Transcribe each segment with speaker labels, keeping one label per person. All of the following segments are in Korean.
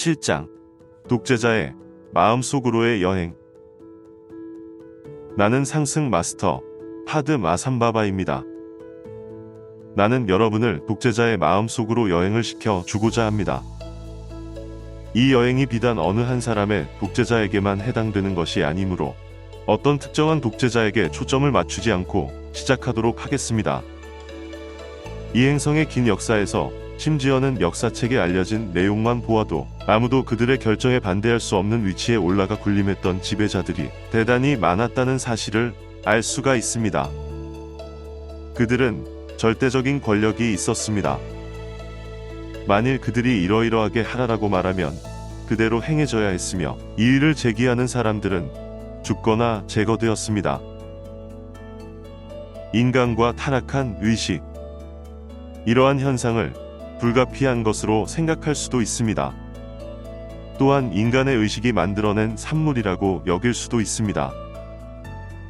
Speaker 1: 7장 독재자의 마음속으로의 여행. 나는 상승 마스터 하드 마삼바바입니다. 나는 여러분을 독재자의 마음속으로 여행을 시켜 주고자 합니다. 이 여행이 비단 어느 한 사람의 독재자에게만 해당되는 것이 아니므로 어떤 특정한 독재자에게 초점을 맞추지 않고 시작하도록 하겠습니다. 이 행성의 긴 역사에서 심지어는 역사책에 알려진 내용만 보아도 아무도 그들의 결정에 반대할 수 없는 위치에 올라가 군림했던 지배자들이 대단히 많았다는 사실을 알 수가 있습니다. 그들은 절대적인 권력이 있었습니다. 만일 그들이 이러이러하게 하라라고 말하면 그대로 행해져야 했으며 이의를 제기하는 사람들은 죽거나 제거되었습니다. 인간과 타락한 의식. 이러한 현상을 불가피한 것으로 생각할 수도 있습니다. 또한 인간의 의식이 만들어낸 산물이라고 여길 수도 있습니다.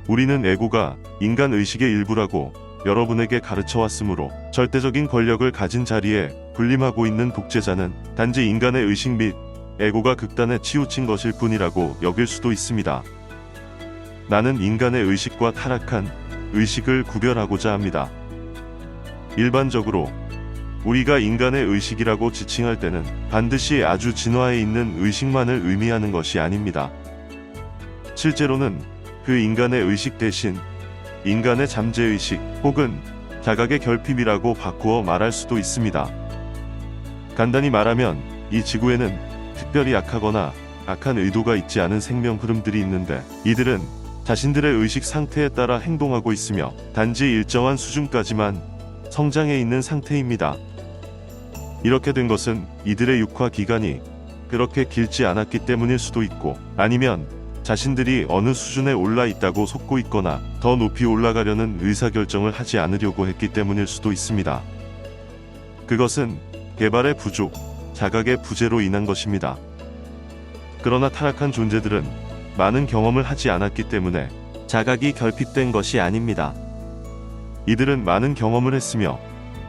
Speaker 1: 우리는 에고가 인간 의식의 일부라고 여러분에게 가르쳐 왔으므로 절대적인 권력을 가진 자리에 군림하고 있는 독재자는 단지 인간의 의식 및 에고가 극단에 치우친 것일 뿐이라고 여길 수도 있습니다. 나는 인간의 의식과 타락한 의식을 구별하고자 합니다. 일반적으로 우리가 인간의 의식이라고 지칭할 때는 반드시 아주 진화해 있는 의식만을 의미하는 것이 아닙니다. 실제로는 그 인간의 의식 대신 인간의 잠재의식 혹은 자각의 결핍이라고 바꾸어 말할 수도 있습니다. 간단히 말하면 이 지구에는 특별히 약하거나 악한 의도가 있지 않은 생명 흐름들이 있는데 이들은 자신들의 의식 상태에 따라 행동하고 있으며 단지 일정한 수준까지만 성장해 있는 상태입니다. 이렇게 된 것은 이들의 육화 기간이 그렇게 길지 않았기 때문일 수도 있고 아니면 자신들이 어느 수준에 올라 있다고 속고 있거나 더 높이 올라가려는 의사결정을 하지 않으려고 했기 때문일 수도 있습니다. 그것은 개발의 부족, 자각의 부재로 인한 것입니다. 그러나 타락한 존재들은 많은 경험을 하지 않았기 때문에 자각이 결핍된 것이 아닙니다. 이들은 많은 경험을 했으며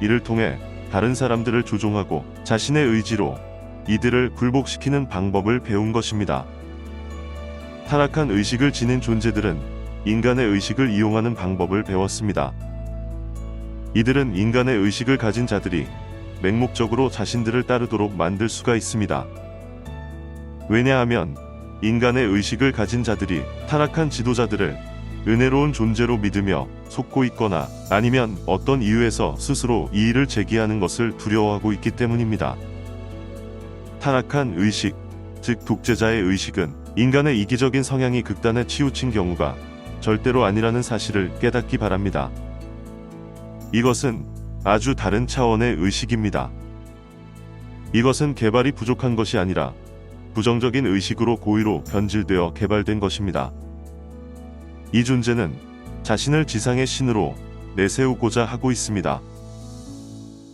Speaker 1: 이를 통해 다른 사람들을 조종하고 자신의 의지로 이들을 굴복시키는 방법을 배운 것입니다. 타락한 의식을 지닌 존재들은 인간의 의식을 이용하는 방법을 배웠습니다. 이들은 인간의 의식을 가진 자들이 맹목적으로 자신들을 따르도록 만들 수가 있습니다. 왜냐하면 인간의 의식을 가진 자들이 타락한 지도자들을 은혜로운 존재로 믿으며 속고 있거나 아니면 어떤 이유에서 스스로 이의를 제기하는 것을 두려워하고 있기 때문입니다. 타락한 의식, 즉 독재자의 의식은 인간의 이기적인 성향이 극단에 치우친 경우가 절대로 아니라는 사실을 깨닫기 바랍니다. 이것은 아주 다른 차원의 의식입니다. 이것은 개발이 부족한 것이 아니라 부정적인 의식으로 고의로 변질되어 개발된 것입니다. 이 존재는 자신을 지상의 신으로 내세우고자 하고 있습니다.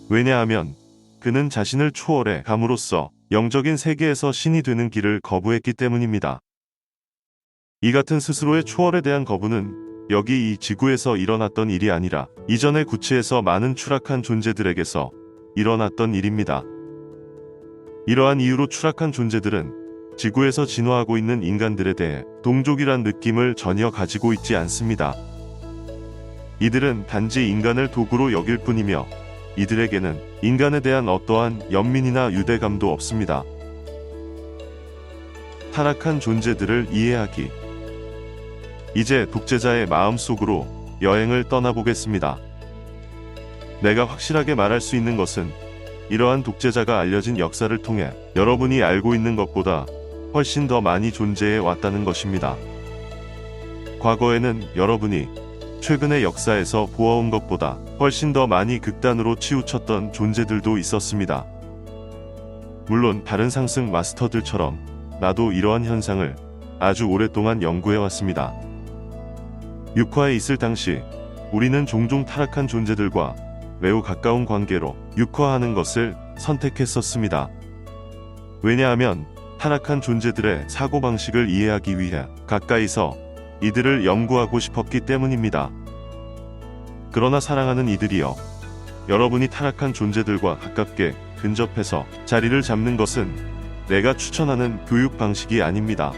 Speaker 1: 왜냐하면 그는 자신을 초월해 감으로써 영적인 세계에서 신이 되는 길을 거부했기 때문입니다. 이 같은 스스로의 초월에 대한 거부는 여기 이 지구에서 일어났던 일이 아니라 이전의 구체에서 많은 추락한 존재들에게서 일어났던 일입니다. 이러한 이유로 추락한 존재들은 지구에서 진화하고 있는 인간들에 대해 동족이란 느낌을 전혀 가지고 있지 않습니다. 이들은 단지 인간을 도구로 여길 뿐이며 이들에게는 인간에 대한 어떠한 연민이나 유대감도 없습니다. 타락한 존재들을 이해하기. 이제 독재자의 마음속으로 여행을 떠나보겠습니다. 내가 확실하게 말할 수 있는 것은 이러한 독재자가 알려진 역사를 통해 여러분이 알고 있는 것보다 훨씬 더 많이 존재해 왔다는 것입니다. 과거에는 여러분이 최근의 역사에서 보아온 것보다 훨씬 더 많이 극단으로 치우쳤던 존재들도 있었습니다. 물론 다른 상승 마스터들처럼 나도 이러한 현상을 아주 오랫동안 연구해 왔습니다. 육화에 있을 당시 우리는 종종 타락한 존재들과 매우 가까운 관계로 육화하는 것을 선택했었습니다. 왜냐하면 타락한 존재들의 사고방식을 이해하기 위해 가까이서 이들을 연구하고 싶었기 때문입니다. 그러나 사랑하는 이들이여, 여러분이 타락한 존재들과 가깝게 근접해서 자리를 잡는 것은 내가 추천하는 교육 방식이 아닙니다.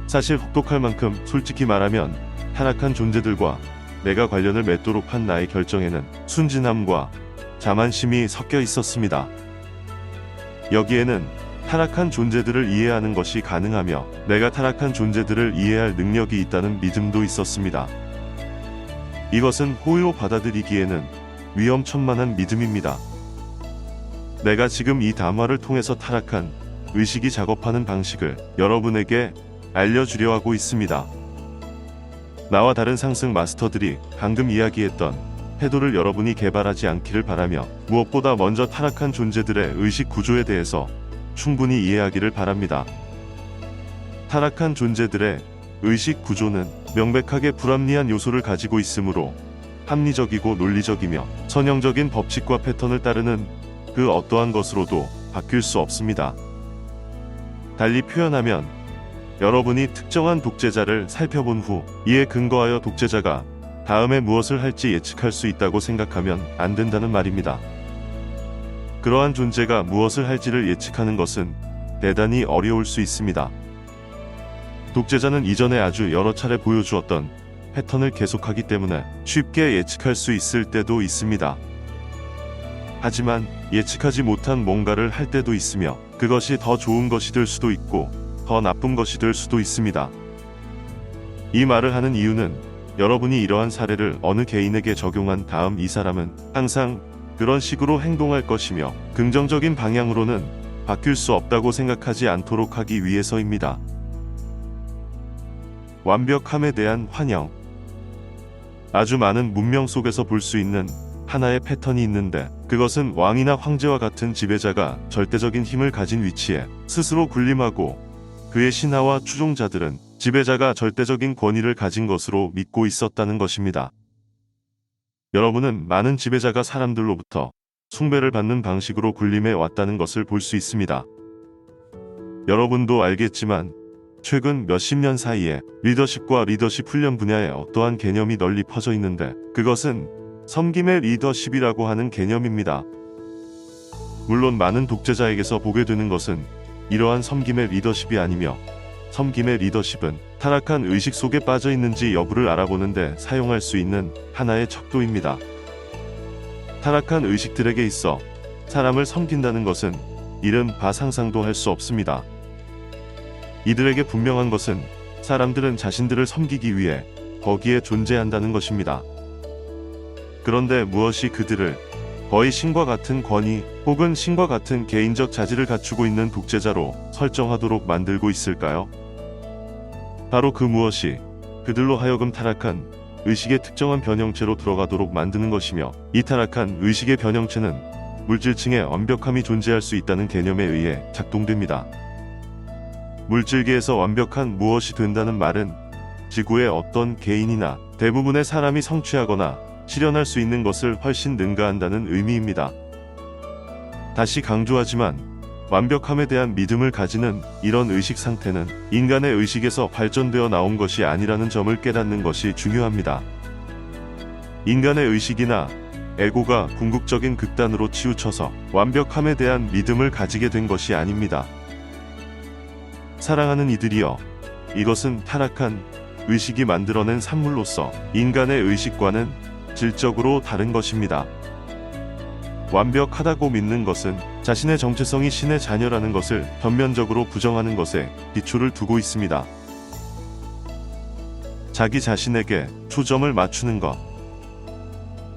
Speaker 1: 사실 혹독할 만큼 솔직히 말하면 타락한 존재들과 내가 관련을 맺도록 한 나의 결정에는 순진함과 자만심이 섞여 있었습니다. 여기에는 타락한 존재들을 이해하는 것이 가능하며 내가 타락한 존재들을 이해할 능력이 있다는 믿음도 있었습니다. 이것은 호의로 받아들이기에는 위험천만한 믿음입니다. 내가 지금 이 담화를 통해서 타락한 의식이 작업하는 방식을 여러분에게 알려주려 하고 있습니다. 나와 다른 상승 마스터들이 방금 이야기했던 태도를 여러분이 개발하지 않기를 바라며 무엇보다 먼저 타락한 존재들의 의식 구조에 대해서 충분히 이해하기를 바랍니다. 타락한 존재들의 의식 구조는 명백하게 불합리한 요소를 가지고 있으므로 합리적이고 논리적이며 선형적인 법칙과 패턴을 따르는 그 어떠한 것으로도 바뀔 수 없습니다. 달리 표현하면 여러분이 특정한 독재자를 살펴본 후 이에 근거하여 독재자가 다음에 무엇을 할지 예측할 수 있다고 생각하면 안 된다는 말입니다. 그러한 존재가 무엇을 할지를 예측하는 것은 대단히 어려울 수 있습니다. 독재자는 이전에 아주 여러 차례 보여주었던 패턴을 계속하기 때문에 쉽게 예측할 수 있을 때도 있습니다. 하지만 예측하지 못한 뭔가를 할 때도 있으며 그것이 더 좋은 것이 될 수도 있고 더 나쁜 것이 될 수도 있습니다. 이 말을 하는 이유는 여러분이 이러한 사례를 어느 개인에게 적용한 다음 이 사람은 항상 그런 식으로 행동할 것이며 긍정적인 방향으로는 바뀔 수 없다고 생각하지 않도록 하기 위해서입니다. 완벽함에 대한 환영. 아주 많은 문명 속에서 볼 수 있는 하나의 패턴이 있는데 그것은 왕이나 황제와 같은 지배자가 절대적인 힘을 가진 위치에 스스로 군림하고 그의 신하와 추종자들은 지배자가 절대적인 권위를 가진 것으로 믿고 있었다는 것입니다. 여러분은 많은 지배자가 사람들로부터 숭배를 받는 방식으로 군림해 왔다는 것을 볼 수 있습니다. 여러분도 알겠지만 최근 몇십 년 사이에 리더십과 리더십 훈련 분야에 어떠한 개념이 널리 퍼져 있는데 그것은 섬김의 리더십이라고 하는 개념입니다. 물론 많은 독재자에게서 보게 되는 것은 이러한 섬김의 리더십이 아니며 섬김의 리더십은 타락한 의식 속에 빠져 있는지 여부를 알아보는 데 사용할 수 있는 하나의 척도입니다. 타락한 의식들에게 있어 사람을 섬긴다는 것은 이른바 상상도 할 수 없습니다. 이들에게 분명한 것은 사람들은 자신들을 섬기기 위해 거기에 존재한다는 것입니다. 그런데 무엇이 그들을 거의 신과 같은 권위 혹은 신과 같은 개인적 자질을 갖추고 있는 독재자로 설정하도록 만들고 있을까요? 바로 그 무엇이 그들로 하여금 타락한 의식의 특정한 변형체로 들어가도록 만드는 것이며 이 타락한 의식의 변형체는 물질층에 완벽함이 존재할 수 있다는 개념에 의해 작동됩니다. 물질계에서 완벽한 무엇이 된다는 말은 지구의 어떤 개인이나 대부분의 사람이 성취하거나 실현할 수 있는 것을 훨씬 능가한다는 의미입니다. 다시 강조하지만 완벽함에 대한 믿음을 가지는 이런 의식 상태는 인간의 의식에서 발전되어 나온 것이 아니라는 점을 깨닫는 것이 중요합니다. 인간의 의식이나 에고가 궁극적인 극단으로 치우쳐서 완벽함에 대한 믿음을 가지게 된 것이 아닙니다. 사랑하는 이들이여, 이것은 타락한 의식이 만들어낸 산물로서 인간의 의식과는 질적으로 다른 것입니다. 완벽하다고 믿는 것은 자신의 정체성이 신의 자녀라는 것을 전면적으로 부정하는 것에 기초를 두고 있습니다. 자기 자신에게 초점을 맞추는 것.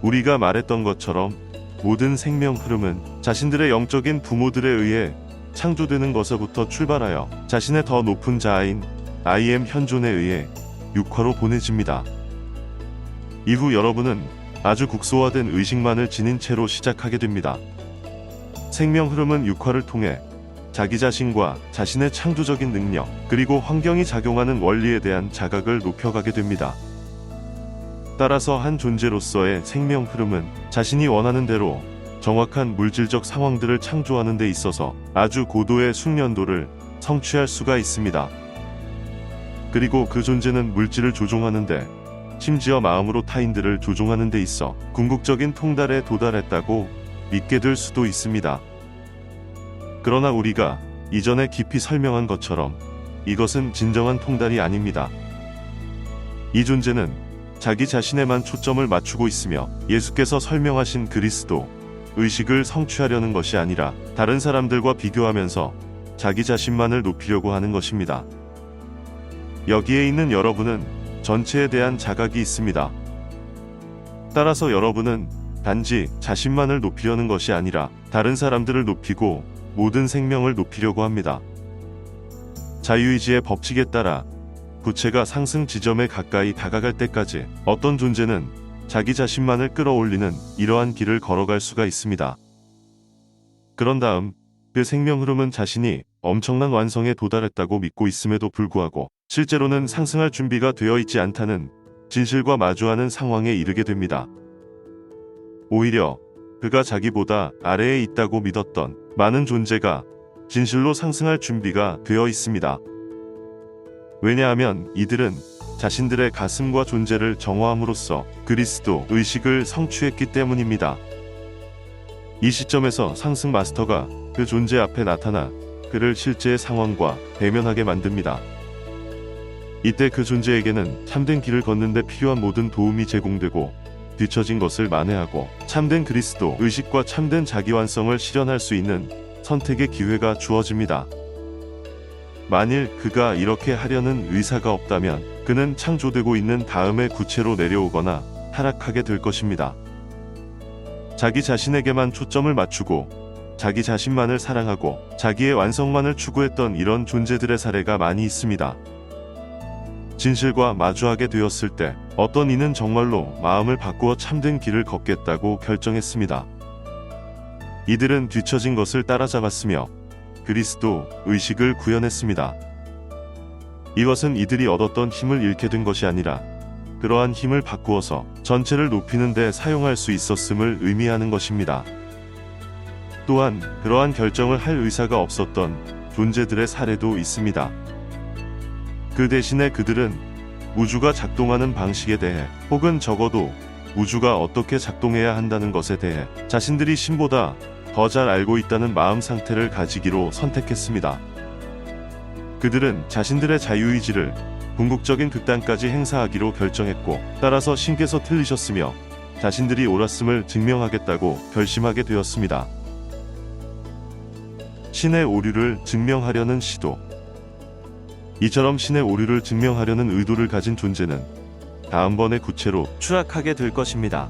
Speaker 1: 우리가 말했던 것처럼 모든 생명 흐름은 자신들의 영적인 부모들에 의해 창조되는 것에부터 출발하여 자신의 더 높은 자아인 I am 현존에 의해 육화로 보내집니다. 이후 여러분은 아주 국소화된 의식만을 지닌 채로 시작하게 됩니다. 생명 흐름은 육화를 통해 자기 자신과 자신의 창조적인 능력 그리고 환경이 작용하는 원리에 대한 자각을 높여가게 됩니다. 따라서 한 존재로서의 생명 흐름은 자신이 원하는 대로 정확한 물질적 상황들을 창조하는 데 있어서 아주 고도의 숙련도를 성취할 수가 있습니다. 그리고 그 존재는 물질을 조종하는데 심지어 마음으로 타인들을 조종하는 데 있어 궁극적인 통달에 도달했다고 믿게 될 수도 있습니다. 그러나 우리가 이전에 깊이 설명한 것처럼 이것은 진정한 통달이 아닙니다. 이 존재는 자기 자신에만 초점을 맞추고 있으며 예수께서 설명하신 그리스도, 의식을 성취하려는 것이 아니라 다른 사람들과 비교하면서 자기 자신만을 높이려고 하는 것입니다. 여기에 있는 여러분은 전체에 대한 자각이 있습니다. 따라서 여러분은 단지 자신만을 높이려는 것이 아니라 다른 사람들을 높이고 모든 생명을 높이려고 합니다. 자유의지의 법칙에 따라 구체가 상승 지점에 가까이 다가갈 때까지 어떤 존재는 자기 자신만을 끌어올리는 이러한 길을 걸어갈 수가 있습니다. 그런 다음 그 생명 흐름은 자신이 엄청난 완성에 도달했다고 믿고 있음에도 불구하고 실제로는 상승할 준비가 되어 있지 않다는 진실과 마주하는 상황에 이르게 됩니다. 오히려 그가 자기보다 아래에 있다고 믿었던 많은 존재가 진실로 상승할 준비가 되어 있습니다. 왜냐하면 이들은 자신들의 가슴과 존재를 정화함으로써 그리스도 의식을 성취했기 때문입니다. 이 시점에서 상승 마스터가 그 존재 앞에 나타나 그를 실제의 상황과 대면하게 만듭니다. 이때 그 존재에게는 참된 길을 걷는 데 필요한 모든 도움이 제공되고 뒤처진 것을 만회하고 참된 그리스도 의식과 참된 자기완성을 실현할 수 있는 선택의 기회가 주어집니다. 만일 그가 이렇게 하려는 의사가 없다면 그는 창조되고 있는 다음의 구체로 내려오거나 타락하게 될 것입니다. 자기 자신에게만 초점을 맞추고 자기 자신만을 사랑하고 자기의 완성만을 추구했던 이런 존재들의 사례가 많이 있습니다. 진실과 마주하게 되었을 때 어떤 이는 정말로 마음을 바꾸어 참된 길을 걷겠다고 결정했습니다. 이들은 뒤처진 것을 따라잡았으며 그리스도 의식을 구현했습니다. 이것은 이들이 얻었던 힘을 잃게 된 것이 아니라 그러한 힘을 바꾸어서 전체를 높이는 데 사용할 수 있었음을 의미하는 것입니다. 또한 그러한 결정을 할 의사가 없었던 존재들의 사례도 있습니다. 그 대신에 그들은 우주가 작동하는 방식에 대해 혹은 적어도 우주가 어떻게 작동해야 한다는 것에 대해 자신들이 신보다 더 잘 알고 있다는 마음 상태를 가지기로 선택했습니다. 그들은 자신들의 자유의지를 궁극적인 극단까지 행사하기로 결정했고 따라서 신께서 틀리셨으며 자신들이 옳았음을 증명하겠다고 결심하게 되었습니다. 신의 오류를 증명하려는 시도. 이처럼 신의 오류를 증명하려는 의도를 가진 존재는 다음번에 구체로 추락하게 될 것입니다.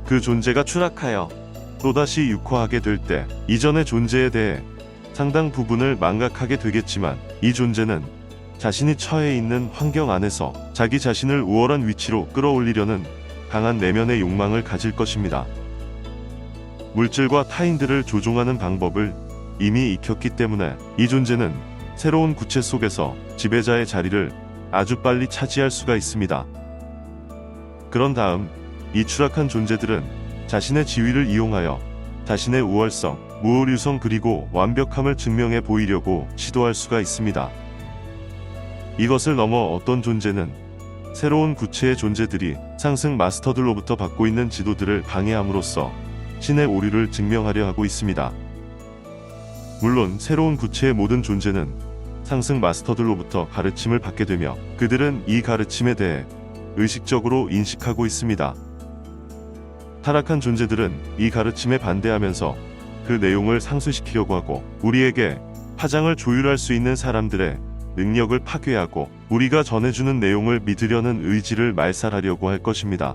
Speaker 1: 그 존재가 추락하여 또다시 육화하게 될 때 이전의 존재에 대해 상당 부분을 망각하게 되겠지만 이 존재는 자신이 처해 있는 환경 안에서 자기 자신을 우월한 위치로 끌어올리려는 강한 내면의 욕망을 가질 것입니다. 물질과 타인들을 조종하는 방법을 이미 익혔기 때문에 이 존재는 새로운 구체 속에서 지배자의 자리를 아주 빨리 차지할 수가 있습니다. 그런 다음 이 추락한 존재들은 자신의 지위를 이용하여 자신의 우월성, 무오류성 그리고 완벽함을 증명해 보이려고 시도할 수가 있습니다. 이것을 넘어 어떤 존재는 새로운 구체의 존재들이 상승 마스터들로부터 받고 있는 지도들을 방해함으로써 신의 오류를 증명하려 하고 있습니다. 물론 새로운 구체의 모든 존재는 상승 마스터들로부터 가르침을 받게 되며 그들은 이 가르침에 대해 의식적으로 인식하고 있습니다. 타락한 존재들은 이 가르침에 반대하면서 그 내용을 상쇄시키려고 하고 우리에게 파장을 조율할 수 있는 사람들의 능력을 파괴하고 우리가 전해주는 내용을 믿으려는 의지를 말살하려고 할 것입니다.